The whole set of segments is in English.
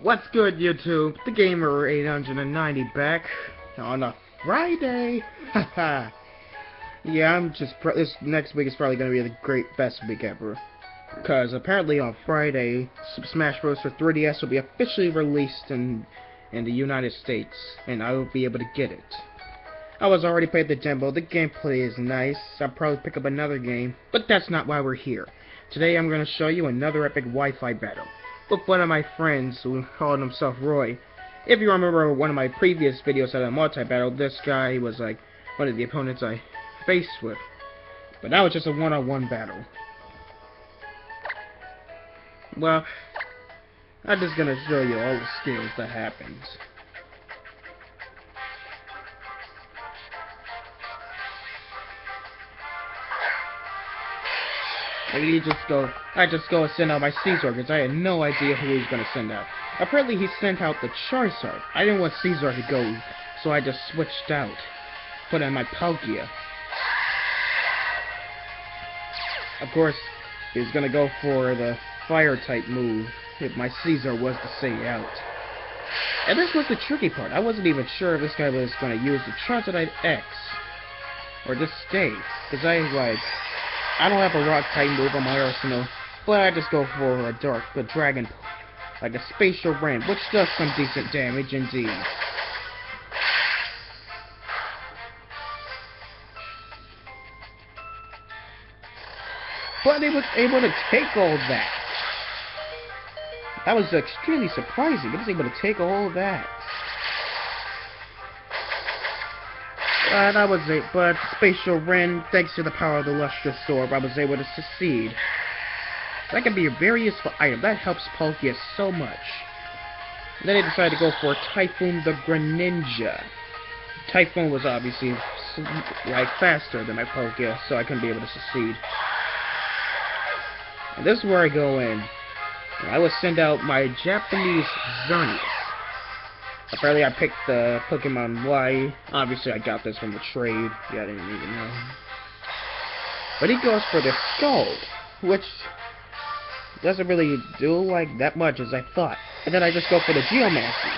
What's good, YouTube? The Gamer 890 back on a Friday. Haha. Yeah, this next week is probably gonna be the best week ever. Cause apparently on Friday, Smash Bros. For 3DS will be officially released in the United States, and I will be able to get it. I was already played the demo. The gameplay is nice. I'll probably pick up another game, but that's not why we're here. Today I'm gonna show you another epic Wi-Fi battle with one of my friends who called himself Roy. If you remember one of my previous videos on a multi-battle, this guy was like one of the opponents I faced with. But that was just a one-on-one battle. Well, I'm just gonna show you all the skills that happens. I just go and send out my Scizor because I had no idea who he was going to send out. Apparently he sent out the Charizard. I didn't want Scizor to go, so I just switched out. Put in my Palkia. Of course, he was going to go for the Fire-type move if my Scizor was to stay out. And this was the tricky part. I wasn't even sure if this guy was going to use the Charizard X or just stay. Because I don't have a rock-type move on my arsenal, but I just go for a dragon, like a spatial ram, which does some decent damage indeed. But he was able to take all that. That was extremely surprising. He was able to take all of that. But Spatial Ren, thanks to the power of the Lustrous Orb, I was able to succeed. That can be a very useful item. That helps Palkia so much. And then I decided to go for Typhoon the Greninja. Typhoon was obviously faster than my Palkia, so I couldn't be able to succeed. And this is where I go in. I will send out my Japanese Xerneas. Apparently I picked the Pokémon Y. Obviously I got this from the trade. Yeah, I didn't even know. But he goes for the Skull, which doesn't really do that much as I thought. And then I just go for the Geomancy.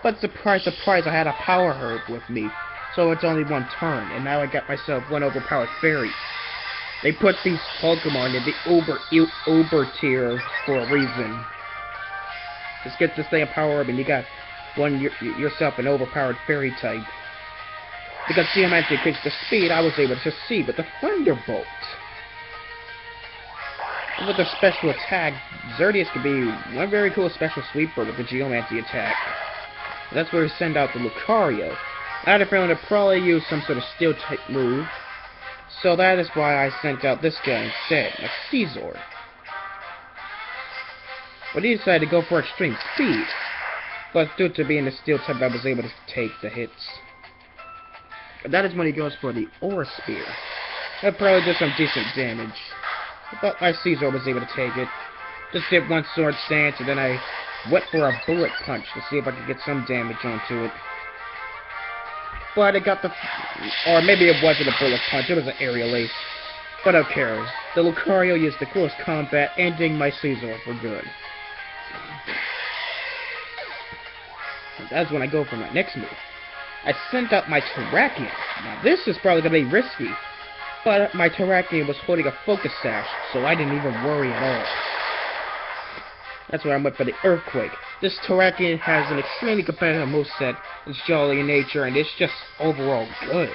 But surprise, surprise, I had a Power Herb with me. So it's only one turn, and now I got myself one overpowered fairy. They put these Pokemon in the Uber tier for a reason. Just get this thing a Power Herb and you got yourself an overpowered fairy type. Because Geomancy increased the speed, I was able to succeed with the Thunderbolt. And with their special attack, Xerneas could be one very cool special sweeper with the Geomancy attack. And that's where we send out the Lucario. I had a feeling to probably use some sort of steel type move, so that is why I sent out this guy instead, a Scizor. But he decided to go for extreme speed. But due to being a steel type, I was able to take the hits. And that is when he goes for the Aura Spear. That probably did some decent damage. But my Scizor was able to take it. Just did one sword stance, and then I went for a bullet punch to see if I could get some damage onto it. But it got or maybe it wasn't a bullet punch, it was an aerial ace. But who cares? The Lucario used the close combat, ending my Scizor for good. That's when I go for my next move. I sent out my Terrakion. Now this is probably going to be risky, but my Terrakion was holding a Focus Sash, so I didn't even worry at all. That's where I went for the Earthquake. This Terrakion has an extremely competitive moveset, it's jolly in nature, and it's just overall good.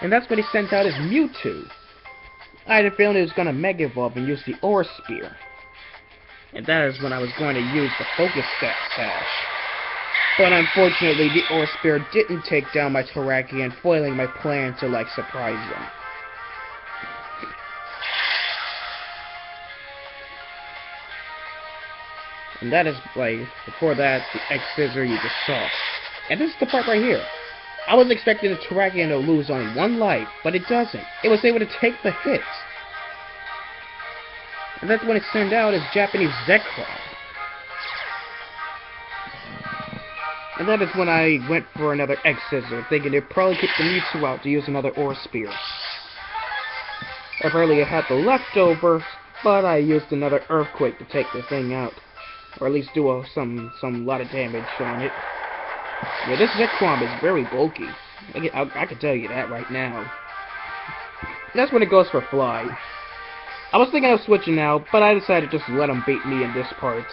And that's when he sent out his Mewtwo. I had a feeling he was going to Mega Evolve and use the Aura Spear. And that is when I was going to use the Focus Sash. But unfortunately, the Aura Spear didn't take down my Terrakion, foiling my plan to, surprise him. And that is, before that, the Xerneas you just saw. And this is the part right here. I was expecting the Terrakion to lose only one life, but it doesn't. It was able to take the hits. And that's when it sent out his Japanese Zekrom. And that is when I went for another Xerneas, thinking it'd probably kick the Mewtwo out to use another Aura Spear. Apparently I had the leftover, but I used another Earthquake to take the thing out. or at least do some lot of damage on it. Yeah, this Zekrom is very bulky. I can tell you that right now. That's when it goes for Fly. I was thinking of switching out, but I decided just to let him beat me in this part.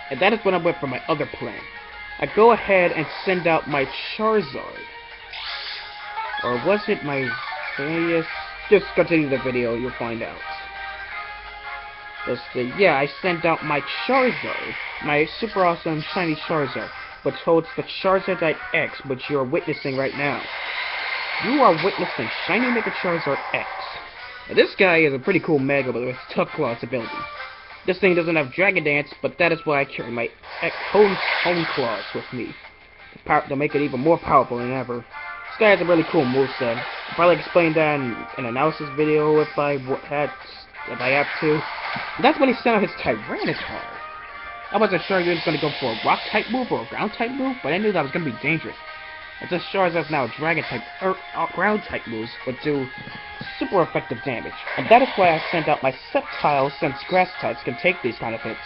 And that is when I went for my other plan. I go ahead and send out my Charizard. Or was it my Xerneas? Just continue the video, you'll find out. Yeah, I sent out my Charizard. My super awesome shiny Charizard. Which holds the Charizard X, which you are witnessing right now. You are witnessing Shiny Mega Charizard X. Now, this guy is a pretty cool Mega with Tough Claw's ability. This thing doesn't have Dragon Dance, but that is why I carry my Home Claws with me. To make it even more powerful than ever. This guy has a really cool moveset. I'll probably explain that in an analysis video if I have to. And that's when he sent out his Tyranitar. I wasn't sure he was going to go for a rock-type move or a ground-type move, but I knew that was going to be dangerous. As this Charizard's now a dragon-type ground-type moves would do super effective damage. And that is why I sent out my Sceptile, since grass types can take these kind of hits.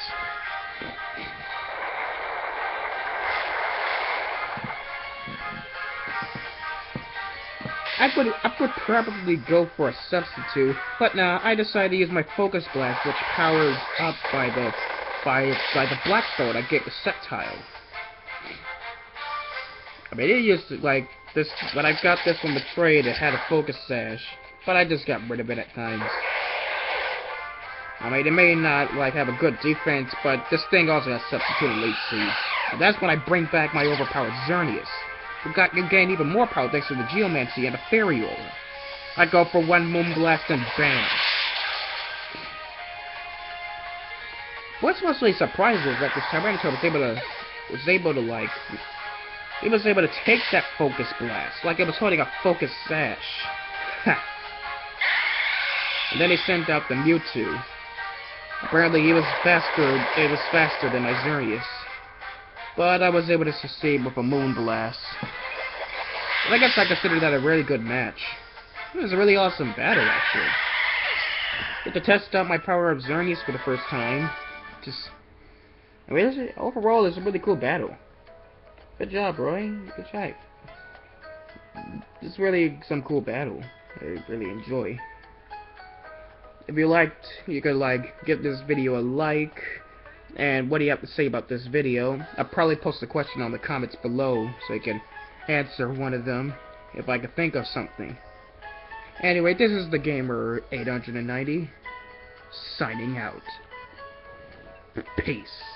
I would probably go for a substitute, but nah, I decided to use my Focus Blast, which powers up by the Black Sword I get with Sceptile. I mean, it used to, like, this, when I got this from the trade, it had a Focus Sash, but I just got rid of it at times. I mean, it may not, like, have a good defense, but this thing also has Substitute Elite Seed. And that's when I bring back my overpowered Xerneas, you gain even more power thanks to the Geomancy and the Fairy Aura. I go for one Moonblast and bam. What's mostly surprising is that this Tyranitar was able to take that Focus Blast, like it was holding a Focus Sash. And then he sent out the Mewtwo. Apparently it was faster than my Xerneas. But I was able to succeed with a Moonblast. And I guess I consider that a really good match. It was a really awesome battle, actually. Get to test out my power of Xerneas for the first time. I mean, overall, it's a really cool battle. Good job, Roy. Good job. It's really some cool battle. I really enjoy. If you liked, you could give this video a like. And what do you have to say about this video? I'll probably post a question on the comments below so you can answer one of them if I can think of something. Anyway, this is the Gamer 890 signing out. Peace.